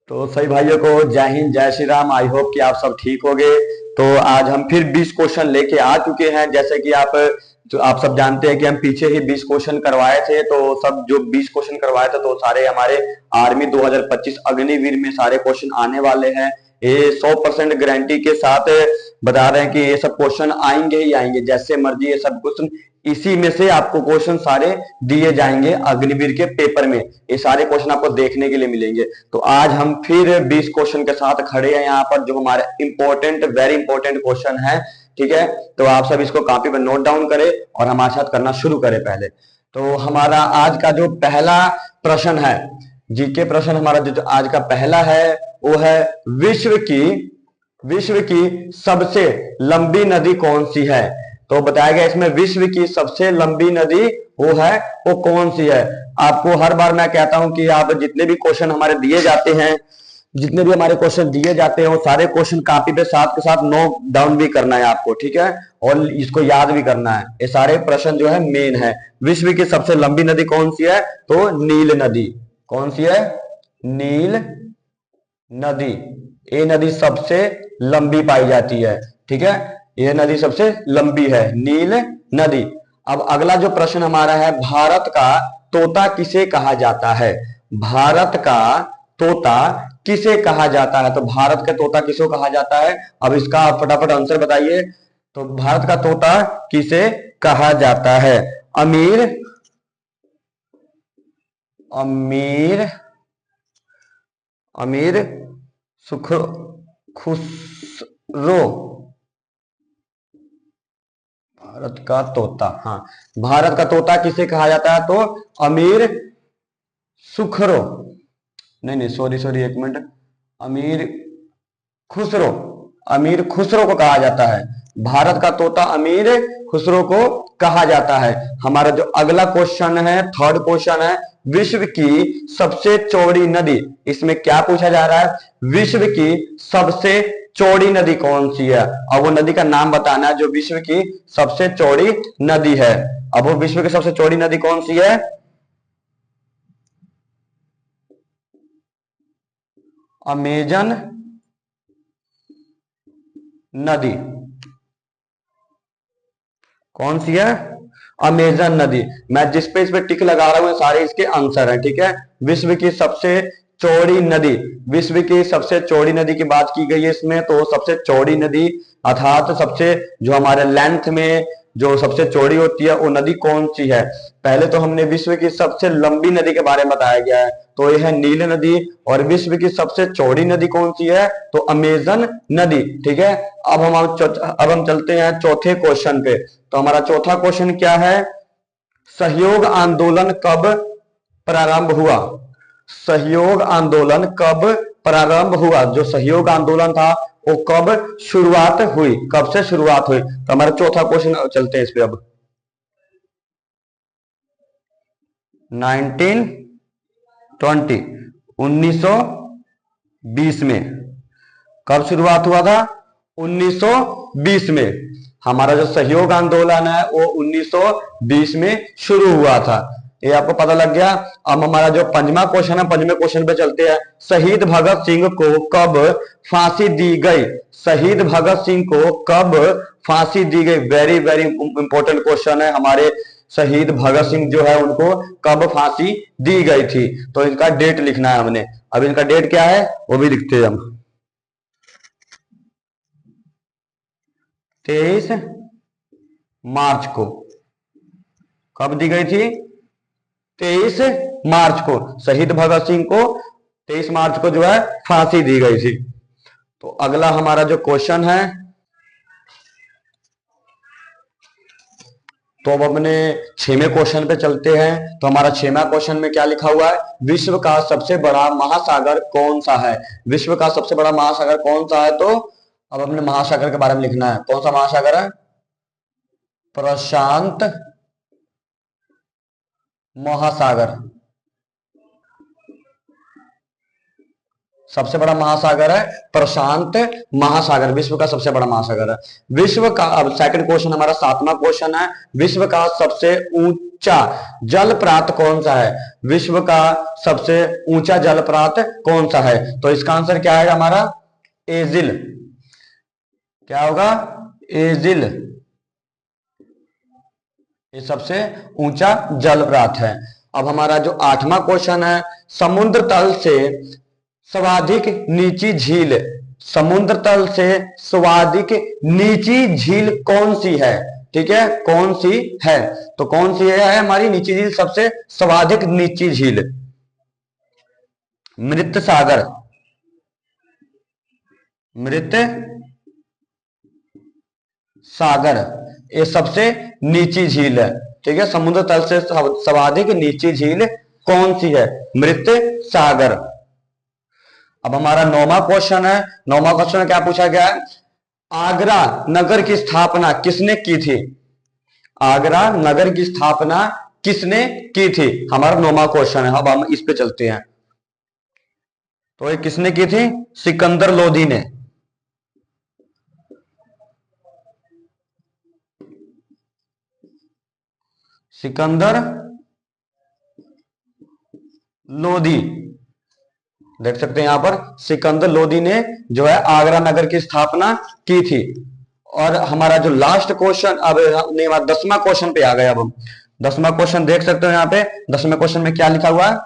तो सही भाइयों को जय हिंद जय श्री राम। आई होप कि आप सब ठीक होंगे। तो आज हम फिर 20 क्वेश्चन लेके आ चुके हैं। जैसे कि आप सब जानते हैं कि हम पीछे ही 20 क्वेश्चन करवाए थे। तो सब जो 20 क्वेश्चन करवाए थे तो सारे हमारे आर्मी 2025 अग्निवीर में सारे क्वेश्चन आने वाले हैं। ये 100% गारंटी के साथ बता रहे हैं कि ये सब क्वेश्चन आएंगे ही आएंगे, जैसे मर्जी ये सब क्वेश्चन इसी में से आपको क्वेश्चन सारे दिए जाएंगे अग्निवीर के पेपर में। ये सारे क्वेश्चन आपको देखने के लिए मिलेंगे। तो आज हम फिर 20 क्वेश्चन के साथ खड़े हैं यहाँ पर, जो हमारे इंपॉर्टेंट वेरी इंपॉर्टेंट क्वेश्चन है। ठीक है, तो आप सब इसको कॉपी पर नोट डाउन करें और हमारे साथ करना शुरू करें। पहले तो हमारा आज का जो पहला प्रश्न है, जीके प्रश्न हमारा जो आज का पहला है वो है विश्व की सबसे लंबी नदी कौन सी है। तो बताया गया इसमें विश्व की सबसे लंबी नदी वो कौन सी है। आपको हर बार मैं कहता हूं कि आप जितने भी क्वेश्चन हमारे दिए जाते हैं, जितने भी हमारे क्वेश्चन दिए जाते हैं वो सारे क्वेश्चन कॉपी पे साथ के साथ नोट डाउन भी करना है आपको, ठीक है, और इसको याद भी करना है। ये सारे प्रश्न जो है मेन है। विश्व की सबसे लंबी नदी कौन सी है, तो नील नदी। कौन सी है, नील नदी। ये नदी सबसे लंबी पाई जाती है। ठीक है, ये नदी सबसे लंबी है, नील नदी। अब अगला जो प्रश्न हमारा है, भारत का तोता किसे कहा जाता है। भारत का तोता किसे कहा जाता है। तो भारत का तोता किसको कहा जाता है, अब इसका आप फटाफट आंसर बताइए। तो भारत का तोता किसे कहा जाता है। अमीर अमीर अमीर सुख खुसरो। भारत का तोता, हाँ, भारत का तोता किसे कहा जाता है, तो अमीर सुखरो, नहीं नहीं सॉरी सॉरी एक मिनट, अमीर खुसरो, अमीर खुसरो को कहा जाता है। भारत का तोता अमीर खुसरो को कहा जाता है। हमारा जो अगला क्वेश्चन है, थर्ड क्वेश्चन है, विश्व की सबसे चौड़ी नदी। इसमें क्या पूछा जा रहा है, विश्व की सबसे चौड़ी नदी कौन सी है। अब वो नदी का नाम बताना है जो विश्व की सबसे चौड़ी नदी है। अब वो विश्व की सबसे चौड़ी नदी कौन सी है, अमेजन नदी। कौन सी है, अमेजन नदी। मैं जिस पे इस पे टिक लगा रहा हूं सारे इसके आंसर हैं। ठीक है, विश्व की सबसे चौड़ी नदी, विश्व की सबसे चौड़ी नदी की बात की गई है इसमें, तो सबसे चौड़ी नदी अर्थात सबसे जो हमारे लेंथ में जो सबसे चौड़ी होती है वो नदी कौन सी है। पहले तो हमने विश्व की सबसे लंबी नदी के बारे में बताया गया है, तो यह है नील नदी। और विश्व की सबसे चौड़ी नदी कौन सी है, तो अमेजन नदी। ठीक है, अब हम चलते हैं चौथे क्वेश्चन पे। तो हमारा चौथा क्वेश्चन क्या है, सहयोग आंदोलन कब प्रारंभ हुआ। सहयोग आंदोलन कब प्रारंभ हुआ, जो सहयोग आंदोलन था वो कब शुरुआत हुई, कब से शुरुआत हुई। तो हमारा चौथा क्वेश्चन चलते हैं इस पे। अब 1920 1920 में कब शुरुआत हुआ था, 1920 में। हमारा जो सहयोग आंदोलन है वो 1920 में शुरू हुआ था। ये आपको पता लग गया। अब हमारा जो पंजवा क्वेश्चन है, पंजवें क्वेश्चन पे चलते हैं। शहीद भगत सिंह को कब फांसी दी गई। शहीद भगत सिंह को कब फांसी दी गई, वेरी वेरी इंपॉर्टेंट क्वेश्चन है। हमारे शहीद भगत सिंह जो है उनको कब फांसी दी गई थी, तो इनका डेट लिखना है हमने। अब इनका डेट क्या है वो भी लिखते हैं हम। 23 मार्च को कब दी गई थी, 23 मार्च को शहीद भगत सिंह को 23 मार्च को जो है फांसी दी गई थी। तो अगला हमारा जो क्वेश्चन है, तो अब अपने छवें क्वेश्चन पे चलते हैं। तो हमारा छठवां क्वेश्चन में क्या लिखा हुआ है, विश्व का सबसे बड़ा महासागर कौन सा है। विश्व का सबसे बड़ा महासागर कौन सा है, तो अब अपने महासागर के बारे में लिखना है। कौन सा महासागर है, प्रशांत महासागर। सबसे बड़ा महासागर है प्रशांत महासागर, विश्व का सबसे बड़ा महासागर है। विश्व का, अब सेकंड क्वेश्चन हमारा 7वां क्वेश्चन है, विश्व का सबसे ऊंचा जलप्रात कौन सा है? विश्व का सबसे ऊंचा जलप्रात कौन सा है? तो इसका आंसर क्या है हमारा? एजिल। क्या होगा? एजिल। ये सबसे ऊंचा जलप्रात है। अब हमारा जो 8वां क्वेश्चन है, समुद्र तल से सर्वाधिक नीची झील, समुद्र तल से सर्वाधिक नीची झील कौन सी है? ठीक है, कौन सी है? तो कौन सी है हमारी नीची झील, सबसे सर्वाधिक नीची झील? मृत सागर, मृत सागर ये सबसे नीची झील है। ठीक है, समुद्र तल से सर्वाधिक नीची झील कौन सी है? मृत सागर। अब हमारा 9वां क्वेश्चन है, 9वां क्वेश्चन में क्या पूछा गया है? आगरा नगर की स्थापना किसने की थी? आगरा नगर की स्थापना किसने की थी? हमारा 9वां क्वेश्चन है। अब हम इस पे चलते हैं। तो ये किसने की थी? सिकंदर लोधी ने। सिकंदर लोधी, देख सकते हैं यहां पर, सिकंदर लोधी ने जो है आगरा नगर की स्थापना की थी। और हमारा जो लास्ट क्वेश्चन, अब नहीं, 10वां क्वेश्चन पे आ गए। अब हम 10वां क्वेश्चन देख सकते हो यहाँ पे। 10वें क्वेश्चन में क्या लिखा हुआ है?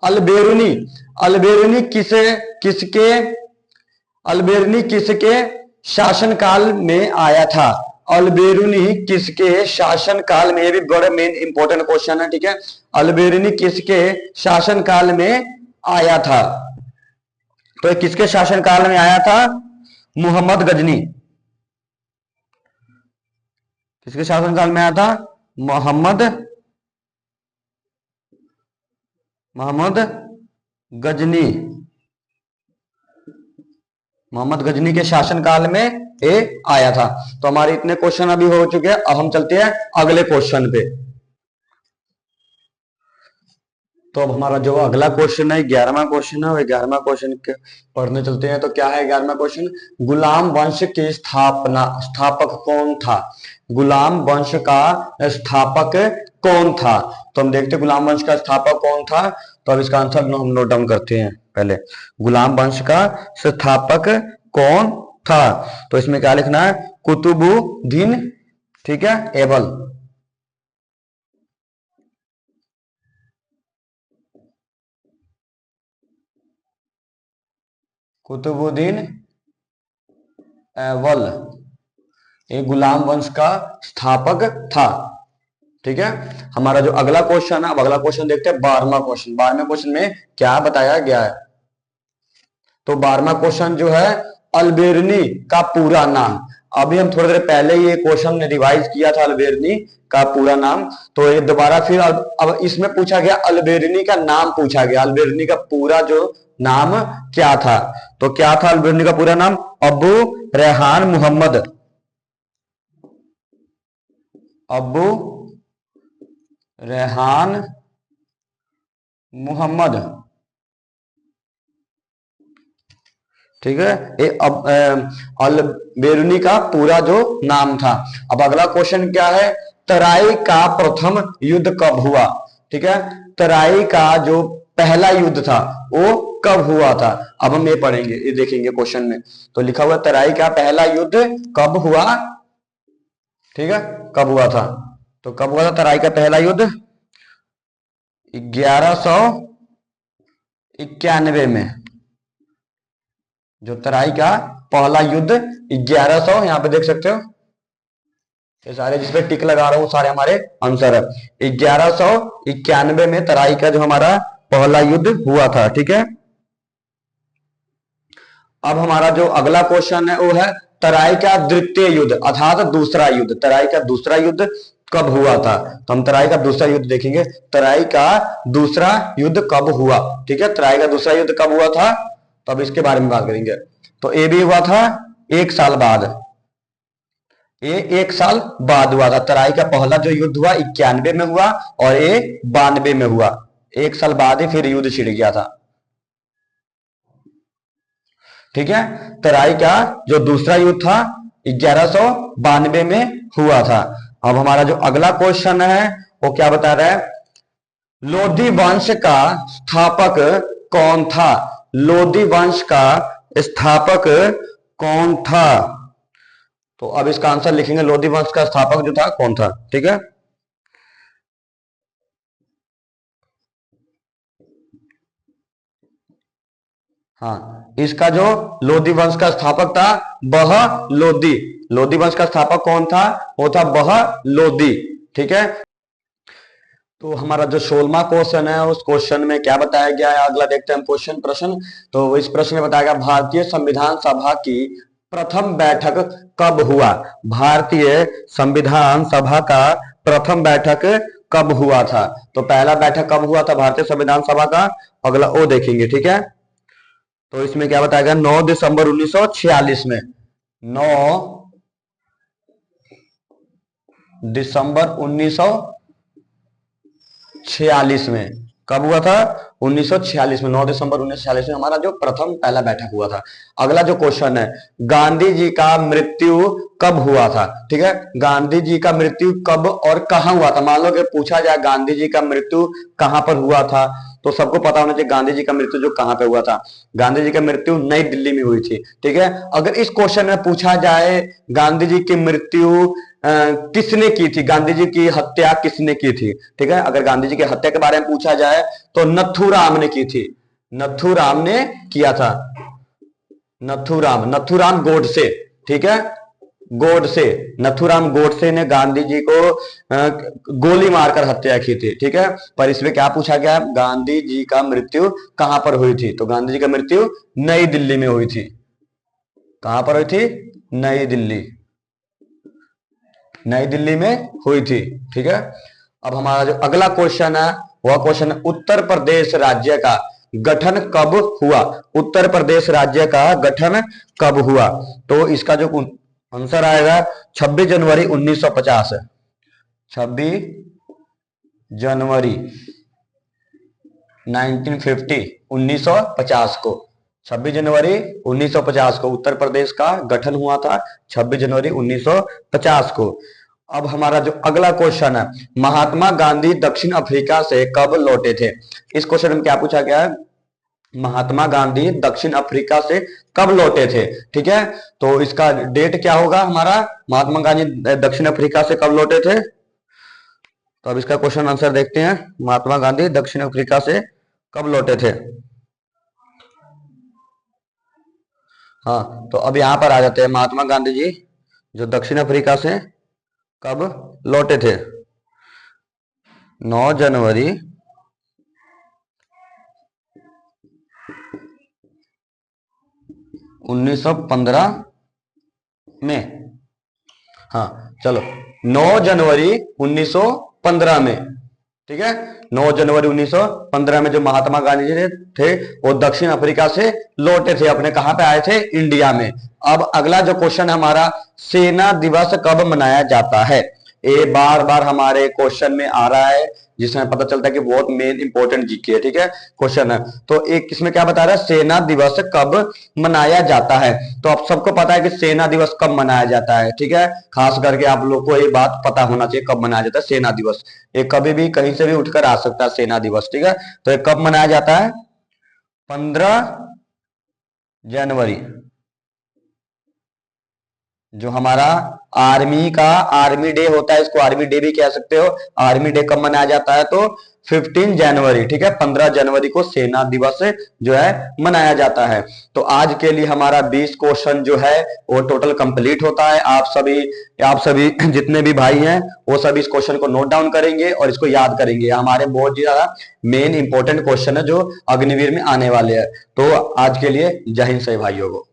अलबेरुनी, अलबेरुनी किसके शासनकाल में आया था? अलबेरुनी किसके शासनकाल में? ये भी बड़ा मेन इंपॉर्टेंट क्वेश्चन है। ठीक है, अलबेरुनी किसके शासनकाल में आया था? तो ये किसके शासनकाल में आया था? मोहम्मद गजनी। किसके शासनकाल में आया था? मोहम्मद गजनी। मोहम्मद गजनी के शासनकाल में ये आया था। तो हमारे इतने क्वेश्चन अभी हो चुके हैं। अब हम चलते हैं अगले क्वेश्चन पे। तो अब हमारा जो अगला क्वेश्चन है 11वां क्वेश्चन है, 11वां क्वेश्चन के पढ़ने चलते हैं। तो क्या है 11वां क्वेश्चन? गुलाम वंश के स्थापक कौन था? गुलाम वंश का स्थापक कौन था? तो हम देखते हैं गुलाम वंश का स्थापक कौन था। तो अब इसका आंसर हम नोट डाउन करते हैं। पहले गुलाम वंश का स्थापक कौन था? तो इसमें क्या लिखना है? कुतुबुद्दीन, ठीक है, ऐबक। कुतुबुद्दीन ऐबक ये गुलाम वंश का स्थापक था। ठीक है, हमारा जो अगला क्वेश्चन है, अब अगला क्वेश्चन देखते हैं 12वां क्वेश्चन। 12वें क्वेश्चन में क्या बताया गया है? तो 12वां क्वेश्चन जो है, अलबेरुनी का पूरा नाम। अभी हम थोड़ी देर पहले ये क्वेश्चन ने रिवाइज किया था, अलबेरुनी का पूरा नाम। तो ये दोबारा फिर अब इसमें पूछा गया, अलबेरुनी का नाम पूछा गया। अलबेरुनी का पूरा जो नाम क्या था? तो क्या था अलबेरुनी का पूरा नाम? अबू रेहान मोहम्मद, अबू रेहान मोहम्मद। ठीक है, ये अब अलबेरुनी का पूरा जो नाम था। अब अगला क्वेश्चन क्या है? तराई का प्रथम युद्ध कब हुआ? ठीक है, तराई का जो पहला युद्ध था वो कब हुआ था? अब हम ये पढ़ेंगे, ये देखेंगे क्वेश्चन में। तो लिखा हुआ तराई का पहला युद्ध कब हुआ? ठीक है, कब हुआ था? तो कब हुआ था तराई का पहला युद्ध? 1191 में। जो तराई का पहला युद्ध 1100, यहां पे देख सकते हो ये सारे जिसपे टिक लगा रहा हूं सारे हमारे आंसर है। 1191 में तराई का जो हमारा पहला युद्ध हुआ था। ठीक है, अब हमारा जो अगला क्वेश्चन है वो है तराई का द्वितीय युद्ध अर्थात दूसरा युद्ध। तराई का दूसरा युद्ध कब हुआ था? तो हम तराई का दूसरा युद्ध देखेंगे। तराई का दूसरा युद्ध कब हुआ? ठीक है, तराई का दूसरा युद्ध कब हुआ था? तो अब इसके बारे में बात करेंगे। तो ये भी हुआ था 1 साल बाद। ये 1 साल बाद हुआ था। तराई का पहला जो युद्ध हुआ 91 में हुआ और ये 92 में हुआ। 1 साल बाद ही फिर युद्ध छिड़ गया था। ठीक है, तराई का जो दूसरा युद्ध था 1192 में हुआ था। अब हमारा जो अगला क्वेश्चन है वो क्या बता रहा है, लोधी वंश का स्थापक कौन था? लोधी वंश का स्थापक कौन था? तो अब इसका आंसर लिखेंगे, लोधी वंश का स्थापक जो था कौन था। ठीक है, हाँ, इसका जो लोधी वंश का स्थापक था वह लोधी, लोधी वंश का स्थापक कौन था? वो था वह लोधी। ठीक है, तो हमारा जो 16वां क्वेश्चन है उस क्वेश्चन में क्या बताया गया है, अगला देखते हैं हम क्वेश्चन प्रश्न। तो इस प्रश्न में बताया गया भारतीय संविधान सभा की प्रथम बैठक कब हुआ? भारतीय संविधान सभा का प्रथम बैठक कब हुआ था? तो पहला बैठक कब हुआ था भारतीय संविधान सभा का, अगला वो देखेंगे। ठीक है, तो इसमें क्या बताया गया, 9 दिसंबर 1946 में, 9 दिसंबर 1946 में। कब हुआ था? 1946 में, 9 दिसंबर 1946 में हमारा जो प्रथम पहला बैठक हुआ था। अगला जो क्वेश्चन है, गांधी जी का मृत्यु कब हुआ था? ठीक है, गांधी जी का मृत्यु कब और कहां हुआ था? मान लो कि पूछा जाए गांधी जी का मृत्यु कहां पर हुआ था, तो सबको पता होना चाहिए गांधी जी का मृत्यु जो कहां पे हुआ था। गांधी जी का मृत्यु नई दिल्ली में हुई थी। ठीक है, अगर इस क्वेश्चन में पूछा जाए गांधी जी की मृत्यु किसने की थी, गांधी जी की हत्या किसने की थी, ठीक है, अगर गांधी जी की हत्या के बारे में पूछा जाए तो नथुराम ने की थी, नथुराम ने किया था, नथुराम गोडसे। ठीक है, गोडसे, नथुराम गोडसे ने गांधी जी को गोली मारकर हत्या की थी। ठीक है, पर इसमें क्या पूछा गया, गांधी जी का मृत्यु कहां पर हुई थी? तो गांधी जी का मृत्यु नई दिल्ली में हुई थी। कहां पर हुई थी? नई दिल्ली, नई दिल्ली में हुई थी। ठीक है, अब हमारा जो अगला क्वेश्चन है वह क्वेश्चन है, उत्तर प्रदेश राज्य का गठन कब हुआ? उत्तर प्रदेश राज्य का गठन कब हुआ? तो इसका जो आंसर आएगा 26 जनवरी 1950, 26 जनवरी 1950, 1950 को, 26 जनवरी 1950 को उत्तर प्रदेश का गठन हुआ था, 26 जनवरी 1950 को। अब हमारा जो अगला क्वेश्चन है, महात्मा गांधी दक्षिण अफ्रीका से कब लौटे थे? इस क्वेश्चन में क्या पूछा गया है, महात्मा गांधी दक्षिण अफ्रीका से कब लौटे थे? ठीक है, तो इसका डेट क्या होगा हमारा, महात्मा गांधी दक्षिण अफ्रीका से कब लौटे थे? तो अब इसका क्वेश्चन आंसर देखते हैं, महात्मा गांधी दक्षिण अफ्रीका से कब लौटे थे। हाँ, तो अब यहां पर आ जाते हैं, महात्मा गांधी जी जो दक्षिण अफ्रीका से कब लौटे थे? 9 जनवरी 1915 में। हाँ चलो, 9 जनवरी 1915 में। ठीक है, 9 जनवरी 1915 में जो महात्मा गांधी जी थे वो दक्षिण अफ्रीका से लौटे थे, अपने कहां पे आए थे? इंडिया में। अब अगला जो क्वेश्चन है हमारा, सेना दिवस कब मनाया जाता है? ये बार बार हमारे क्वेश्चन में आ रहा है, जिसमें पता चलता है कि बहुत मेन इंपॉर्टेंट जीके है। ठीक है, क्वेश्चन है तो एक इसमें क्या बता रहा है, सेना दिवस कब मनाया जाता है? तो आप सबको पता है कि सेना दिवस कब मनाया जाता है। ठीक है, खास करके आप लोग को ये बात पता होना चाहिए कब मनाया जाता है सेना दिवस। ये कभी भी कहीं से भी उठकर आ सकता है सेना दिवस। ठीक है, तो ये कब मनाया जाता है? 15 जनवरी, जो हमारा आर्मी का आर्मी डे होता है, इसको आर्मी डे भी कह सकते हो। आर्मी डे कब मनाया जाता है? तो 15 जनवरी। ठीक है, 15 जनवरी को सेना दिवस जो है मनाया जाता है। तो आज के लिए हमारा 20 क्वेश्चन जो है वो टोटल कंप्लीट होता है। आप सभी जितने भी भाई हैं वो सभी इस क्वेश्चन को नोट डाउन करेंगे और इसको याद करेंगे। हमारे बहुत ज्यादा मेन इंपॉर्टेंट क्वेश्चन है जो अग्निवीर में आने वाले हैं। तो आज के लिए जय हिंद सभी भाइयों को।